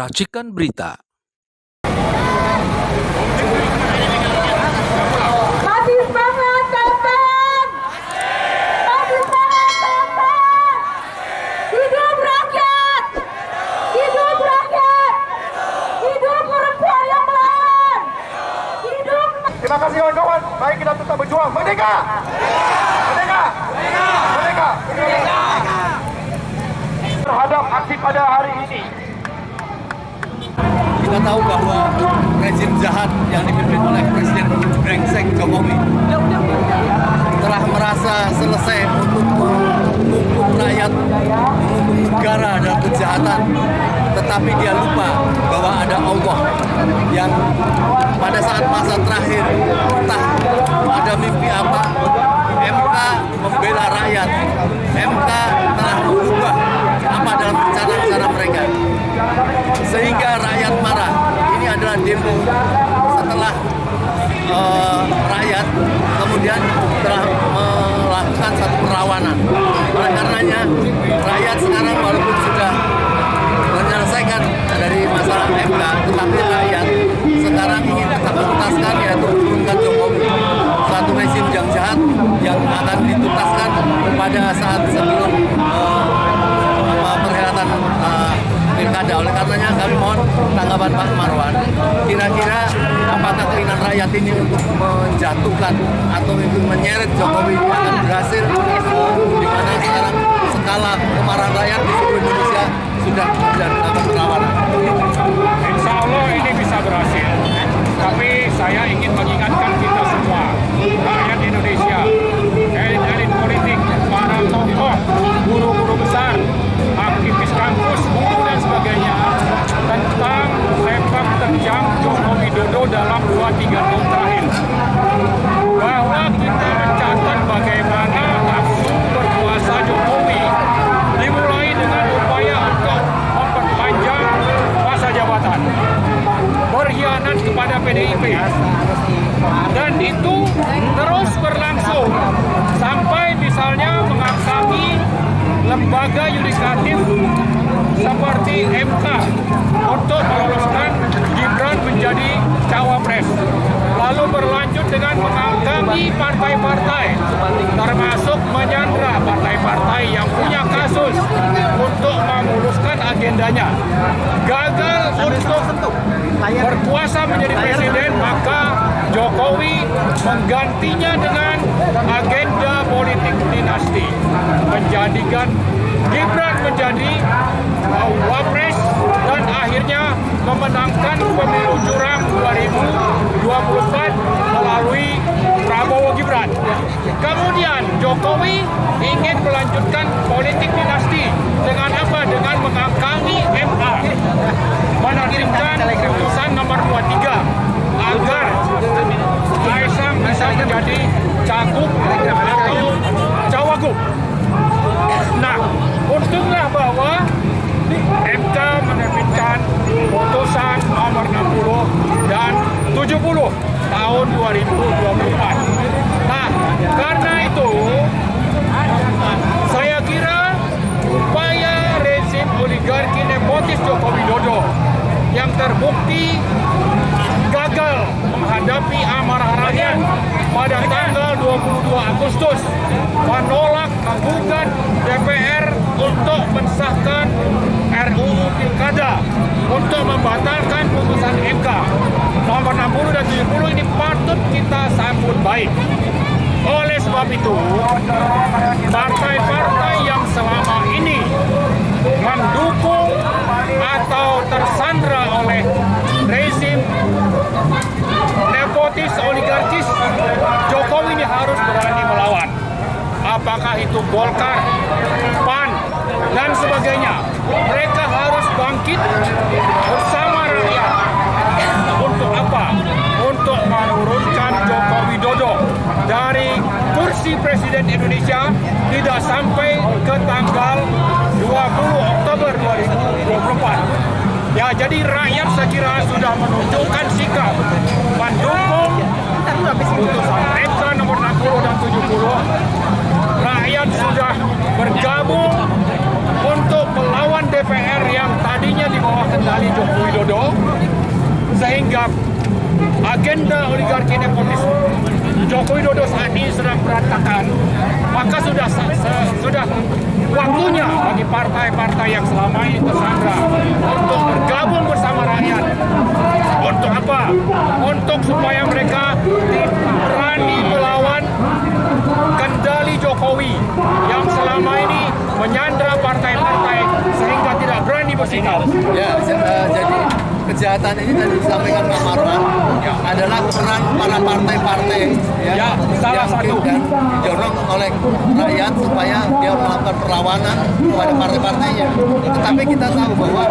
Racikan Berita. Masih semangat, Tepen! Masih semangat, Tepen! Hidup rakyat! Hidup rakyat! Hidup perempuan yang melawan! Hidup... Terima kasih kawan-kawan. Baik, kita tetap berjuang. Merdeka! Merdeka! Merdeka! Merdeka! Terhadap aksi pada hari ini. Kita tahu bahwa rezim jahat yang dipimpin oleh Presiden brengsek Jokowi telah merasa selesai untuk menghukum rakyat, menghukum negara dalam kejahatan. Tetapi dia lupa bahwa ada Allah yang pada saat masa terakhir, entah ada mimpi apa, MK membela rakyat. MK telah mengubah apa dalam rencana-rencana mereka. Sehingga rakyat marah. Ini adalah demo setelah rakyat kemudian telah melakukan satu perlawanan. Oleh karenanya rakyat sekarang walaupun sudah menyelesaikan dari masalah MK, tetapi rakyat sekarang ingin tetap menuntaskan, yaitu menurunkan Jokowi, suatu rezim yang jahat yang akan dituntaskan pada saat sebelum perhelatan pilkada. Oleh karenanya kami mohon tanggapan Pak Marwan. Kira-kira apakah keinginan rakyat ini untuk menjatuhkan atau menyeret Jokowi ini akan berhasil? Di mana sekarang skala kemarahan rakyat di seluruh Indonesia sudah melakukan perlawanan. Insya Allah ini bisa berhasil. Tapi saya ingin mengingatkan kita semua, rakyat Indonesia, elit-elit politik, para tokoh, guru-guru besar, aktivis kampus, guru dan sebagainya, tentang sepak terjang Joko Widodo dalam 2-3 tahun terakhir. Bahwa kita mencatat bagaimana nafsu berkuasa Jokowi dimulai dengan upaya untuk memperpanjang masa jabatan, berkhianat kepada PDIP, dan itu terus berlangsung sampai misalnya mengaksangi lembaga yudikatif seperti MK untuk meloloskan Gibran menjadi cawapres, lalu berlanjut dengan mengakami partai-partai, termasuk menyandra partai-partai yang punya kasus untuk memuluskan agendanya. Gagal untuk berkuasa menjadi presiden, maka Jokowi menggantinya dengan agenda politik dinasti, menjadikan Gibran menjadi wapres dan akhirnya memenangkan pemilu curang 2024 melalui Prabowo Gibran. Kemudian Jokowi ingin melanjutkan politik dinasti dengan apa? Dengan mengangkangi MK, menerbitkan putusan nomor 23 agar Kaisang bisa menjadi cagup atau cawagup. Nah, untunglah bahwa MK menerbitkan putusan nomor 60 dan 70 tahun 2024. Nah, karena itu saya kira upaya rezim oligarki nepotis Joko Widodo yang terbukti gagal menghadapi amarah rakyat pada tanggal 22 Agustus menolak menggugat DPR untuk mensahkan RUU Pilkada untuk membatalkan putusan MK nomor 60 dan 70 ini patut kita sambut baik. Oleh sebab itu, partai-partai yang selama ini mendukung atau tersandra oleh rezim nepotis oligarkis Jokowi ini harus berani melawan. Apakah itu Golkar, PAN, dan sebagainya. Mereka harus bangkit bersama rakyat. Untuk apa? Untuk menurunkan Joko Widodo dari kursi Presiden Indonesia tidak sampai ke tanggal 20 Oktober 2024. Ya, jadi rakyat saya kira sudah menunjukkan sikap mendukung putusan MK nomor 60 dan 70. Rakyat sudah bergabung untuk melawan DPR yang tadinya di bawah kendali Jokowi. sehingga agenda oligarki nepotisme Joko Widodo saat ini sedang berantakan, maka sudah waktunya bagi partai-partai yang selama ini tersandra untuk bergabung bersama rakyat. Untuk apa? Untuk supaya mereka berani melawan kendali Jokowi yang selama ini menyandra partai-partai sehingga tidak berani bersikap. Ya, jadi kejahatan ini tadi disampaikan Pak Marwan adalah peran para partai-partai Ya, salah yang satu. dan didorong oleh rakyat supaya dia melakukan perlawanan kepada partai-partainya. Tetapi kita tahu bahwa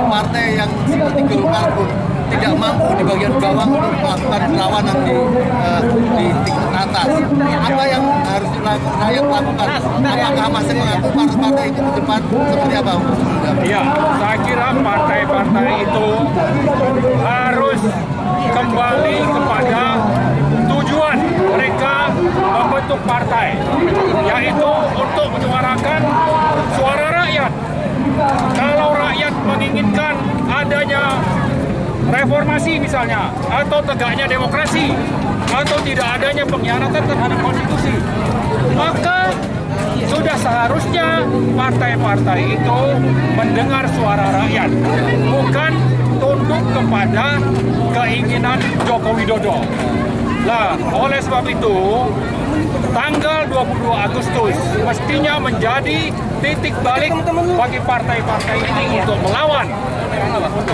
partai yang seperti Golkar pun tidak mampu di bagian bawah untuk melakukan perlawanan di tingkat atas. Apa yang harus rakyat lakukan? Apakah masih mengaku partai-partai itu ke depan seperti apa? Ya, saya kira partai-partai itu harus kembali kepada tujuan mereka membentuk partai, yaitu untuk menyuarakan suara rakyat. Kalau rakyat menginginkan adanya reformasi misalnya, atau tegaknya demokrasi, atau tidak adanya pengkhianatan terhadap konstitusi, maka sudah seharusnya partai-partai itu mendengar suara rakyat, bukan tunduk kepada keinginan Joko Widodo. Nah, oleh sebab itu, tanggal 22 Agustus mestinya menjadi titik balik bagi partai-partai ini untuk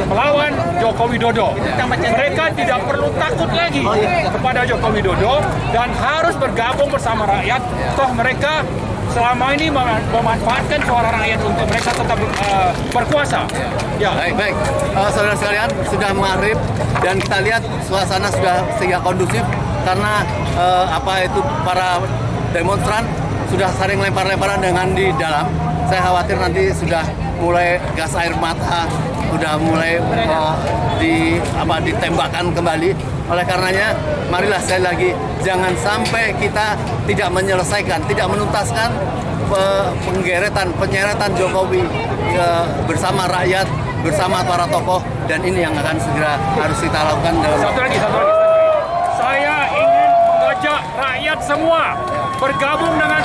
melawan Joko Widodo. Mereka tidak perlu takut lagi kepada Joko Widodo dan harus bergabung bersama rakyat. Toh mereka selama ini memanfaatkan suara rakyat untuk mereka tetap berkuasa. Ya. Baik. Saudara sekalian, sudah maghrib dan kita lihat suasana sudah sehingga kondusif karena para demonstran sudah saling lempar-lemparan dengan di dalam. Saya khawatir nanti sudah mulai gas air mata, sudah mulai ditembakkan kembali. Oleh karenanya, marilah sekali lagi jangan sampai kita tidak menyelesaikan, tidak menuntaskan penyeretan Jokowi bersama rakyat, bersama para tokoh, dan ini yang akan segera harus kita lakukan. Satu lagi. Saya ingin mengajak rakyat semua bergabung dengan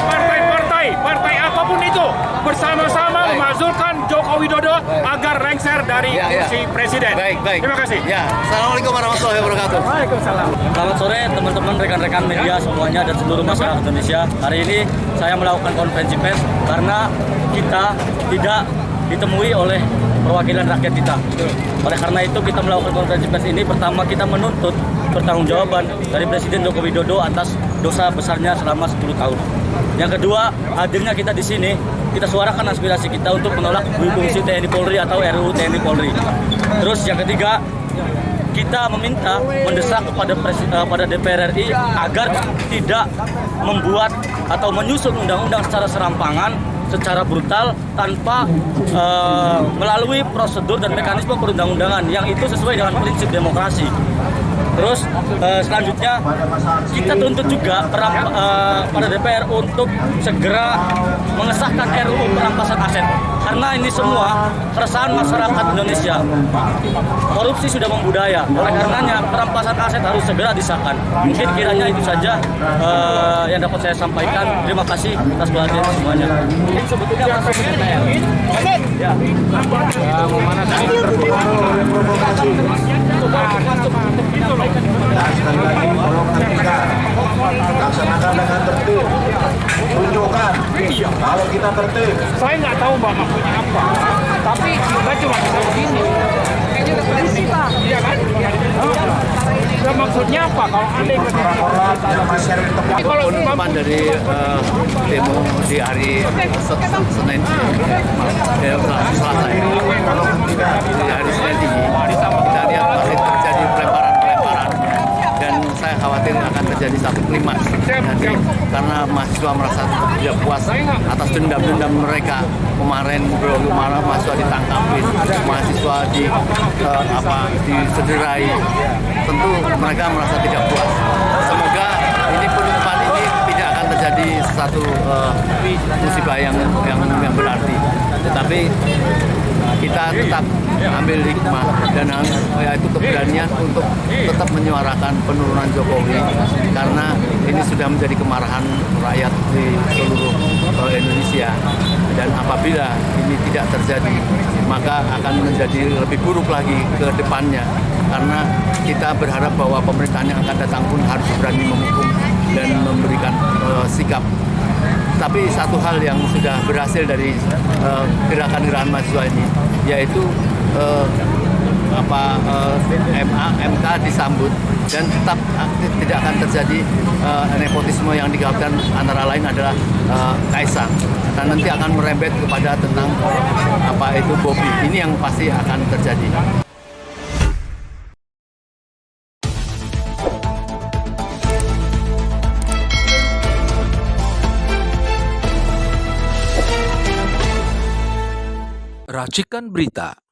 partai apapun itu, bersama-sama memakzulkan Joko Widodo agar lengser dari kursi presiden. Baik. Terima kasih. Ya, Assalamualaikum warahmatullahi wabarakatuh. Waalaikumsalam. Selamat sore teman-teman, rekan-rekan media semuanya dan seluruh masyarakat Indonesia. Hari ini saya melakukan konferensi pers karena kita tidak ditemui oleh perwakilan rakyat kita. Oleh karena itu kita melakukan konferensi pers ini. Pertama, kita menuntut pertanggungjawaban dari Presiden Joko Widodo atas dosa besarnya selama 10 tahun. Yang kedua, hadirnya kita di sini, kita suarakan aspirasi kita untuk menolak fungsi TNI Polri atau RUU TNI Polri. Terus yang ketiga, kita meminta mendesak kepada DPR RI agar tidak membuat atau menyusun undang-undang secara serampangan, secara brutal, tanpa melalui prosedur dan mekanisme perundang-undangan yang itu sesuai dengan prinsip demokrasi. Terus selanjutnya kita tuntut juga pada DPR untuk segera mengesahkan RUU perampasan aset, karena ini semua keresahan masyarakat Indonesia. Korupsi sudah membudaya, oleh karenanya perampasan aset harus segera disahkan. Mungkin kiranya itu saja yang dapat saya sampaikan. Terima kasih atas perhatian semuanya. Sebetulnya masuk ke DPR. Ya. Mau mana tadi terpengaruh oleh provokasi. Sekali lagi tolong hentikan, laksanakan dengan tertib, tunjukkan kalau kita tertib. Saya nggak tahu Mbak maksudnya apa, tapi kita cuma bisa begini. Iya kan? Ya, maksudnya apa? Kalau ada yang masih kalau Penutupan dari demo di hari Senin, Selasa ini. Di hari Senin ini kita lihat masih terjadi pelemparan, dan saya khawatir akan terjadi satu klimaks nanti karena mahasiswa merasa tidak puas atas dendam-dendam mereka. Kemarin mahasiswa ditangkapin, mahasiswa disederai. Tentu mereka merasa tidak puas. Semoga ini penutupan ini tidak akan terjadi satu musibah yang berarti. Tetapi kita tetap ambil hikmah dan yaitu keberanian untuk tetap menyuarakan penurunan Jokowi, karena ini sudah menjadi kemarahan rakyat di seluruh Indonesia, dan apabila ini tidak terjadi maka akan menjadi lebih buruk lagi ke depannya, karena kita berharap bahwa pemerintahan yang akan datang pun harus berani menghukum dan memberikan sikap. Tapi satu hal yang sudah berhasil dari gerakan-gerakan mahasiswa ini, yaitu MK disambut dan tetap tidak akan terjadi nepotisme yang digaungkan, antara lain adalah Kaisang, dan nanti akan merembet kepada tentang Bobi. Ini yang pasti akan terjadi. Racikan Berita